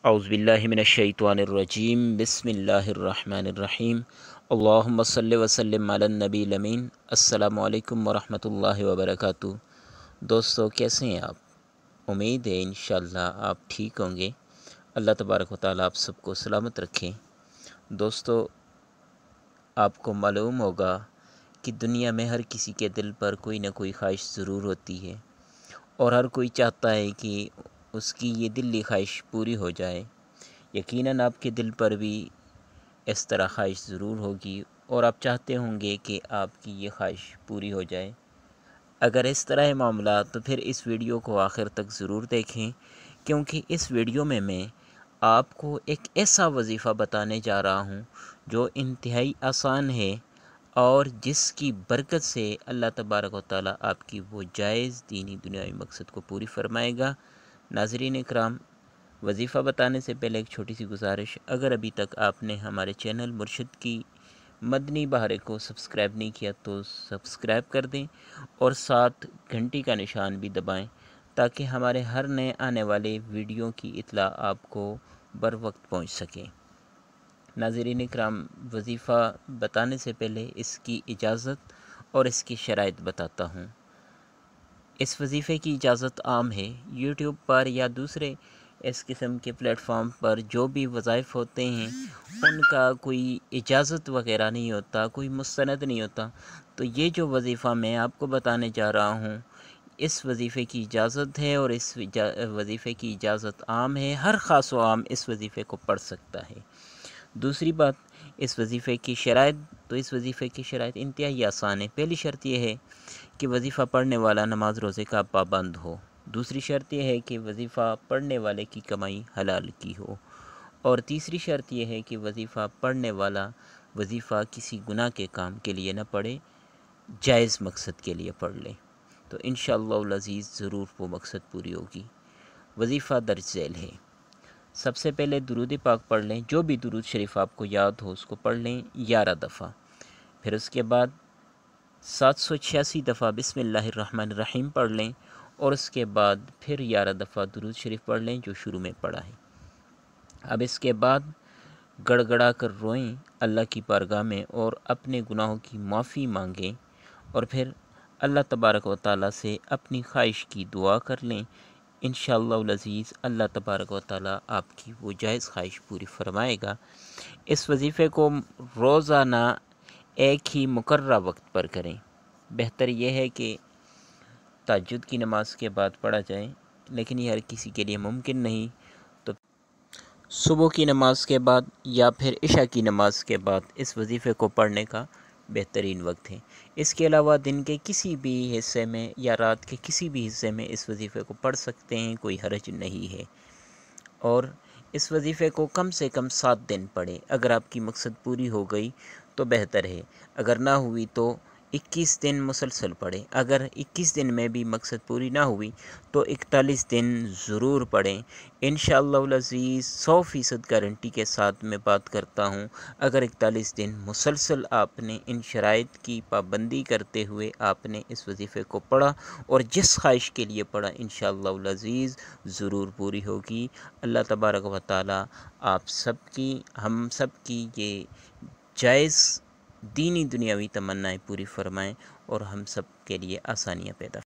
औज़ुबिल्लाहि मिनश्शैतानिर्रजीम बिस्मिल्लाहिर्रहमानिर्रहीम अल्लाहुम्मा सल्लि व सल्लिम अलन नबील अमीन। अस्सलामु अलैकुम व रहमतुल्लाहि व बरकातुहू। दोस्तों, कैसे हैं आप? उम्मीद है इंशाअल्लाह आप ठीक होंगे। अल्लाह तबारक व तआला आप सबको सलामत रखें। दोस्तों, आपको मालूम होगा कि दुनिया में हर किसी के दिल पर कोई ना कोई ख्वाहिश ज़रूर होती है और हर कोई चाहता है कि उसकी ये दिली ख्वाहिश पूरी हो जाए। यकीनन आपके दिल पर भी इस तरह ख्वाहिश ज़रूर होगी और आप चाहते होंगे कि आपकी ये ख्वाहिश पूरी हो जाए। अगर इस तरह है मामला तो फिर इस वीडियो को आखिर तक ज़रूर देखें, क्योंकि इस वीडियो में मैं आपको एक ऐसा वजीफ़ा बताने जा रहा हूँ जो इंतहाई आसान है और जिसकी बरकत से अल्लाह तबारक व तआला आपकी वो जायज़ दीनी दुनियावी मकसद को पूरी फरमाएगा। नाज़रीन इकराम, वजीफ़ा बताने से पहले एक छोटी सी गुजारिश, अगर अभी तक आपने हमारे चैनल मुर्शिद की मदनी बहारे को सब्सक्राइब नहीं किया तो सब्सक्राइब कर दें और साथ घंटी का निशान भी दबाएं ताकि हमारे हर नए आने वाले वीडियो की इत्तला आपको बर वक्त पहुँच सके। नाज़रीन इकराम, वजीफ़ा बताने से पहले इसकी इजाज़त और इसकी शराइत बताता हूँ। इस वजीफ़े की इजाज़त आम है। यूट्यूब पर या दूसरे इस किस्म के प्लेटफॉर्म पर जो भी वज़ाइफ होते हैं उनका कोई इजाज़त वग़ैरह नहीं होता, कोई मुस्तनद नहीं होता। तो ये जो वजीफ़ा मैं आपको बताने जा रहा हूँ, इस वजीफ़े की इजाज़त है और इस वजीफ़े की इजाज़त आम है। हर ख़ास व आम इस वजीफ़े को पढ़ सकता है। दूसरी बात, इस वजीफ़े की शराइत, तो इस वजीफ़े की शराइत इंतहाई आसान है। पहली शर्त यह है कि वजीफ़ा पढ़ने वाला नमाज रोज़े का पाबंद हो। दूसरी शर्त यह है कि वजीफ़ा पढ़ने वाले की कमाई हलाल की हो। और तीसरी शर्त यह है कि वजीफ़ा पढ़ने वाला वजीफ़ा किसी गुनाह के काम के लिए न पढ़े, जायज़ मकसद के लिए पढ़ ले, तो इंशाअल्लाह अज़ीज़ ज़रूर वो मकसद पूरी होगी। वजीफ़ा दर्ज झैल है। सबसे पहले दुरूद पाक पढ़ लें। जो भी दुरूद शरीफ आपको याद हो उसको पढ़ लें 11 दफ़ा। फिर उसके बाद 786 दफ़ा बिस्मिल्लाहिर्रहमानिर्रहीम पढ़ लें और उसके बाद फिर 11 दफ़ा दुरूद शरीफ पढ़ लें जो शुरू में पढ़ा है। अब इसके बाद गड़गड़ा कर रोएं अल्लाह की बारगाह में और अपने गुनाहों की माफ़ी मांगें और फिर अल्लाह तबारक व तआला से अपनी ख्वाहिश की दुआ कर लें। इंशाअल्लाह अज़ीज़ अल्लाह तबारक व तआला आपकी वो जायज़ ख्वाहिश पूरी फरमाएगा। इस वजीफ़े को रोज़ाना एक ही मुकर्रर वक्त पर करें। बेहतर यह है कि तहज्जुद की नमाज़ के बाद पढ़ा जाए, लेकिन ये हर किसी के लिए मुमकिन नहीं, तो सुबह की नमाज़ के बाद या फिर इशा की नमाज़ के बाद इस वजीफ़े को पढ़ने का बेहतरीन वक्त है। इसके अलावा दिन के किसी भी हिस्से में या रात के किसी भी हिस्से में इस वजीफ़े को पढ़ सकते हैं, कोई हर्ज नहीं है। और इस वजीफ़े को कम से कम 7 दिन पढ़ें। अगर आपकी मकसद पूरी हो गई तो बेहतर है, अगर ना हुई तो 21 दिन मुसलसल पढ़ें। अगर 21 दिन में भी मकसद पूरी ना हुई तो 41 दिन ज़रूर पढ़ें। इंशाअल्लाह अज़ीज़ 100% गारंटी के साथ मैं बात करता हूँ, अगर 41 दिन मुसलसल आपने इन शराइत की पाबंदी करते हुए आपने इस वजीफ़े को पढ़ा और जिस ख्वाहिश के लिए पढ़ा, इंशाअल्लाह अज़ीज़ ज़रूर पूरी होगी। अल्लाह तबारक व तआला आप सबकी, हम सब की ये जायज़ दीनी दुनियावी तमन्नाएँ पूरी फरमाएँ और हम सब के लिए आसानियाँ पैदा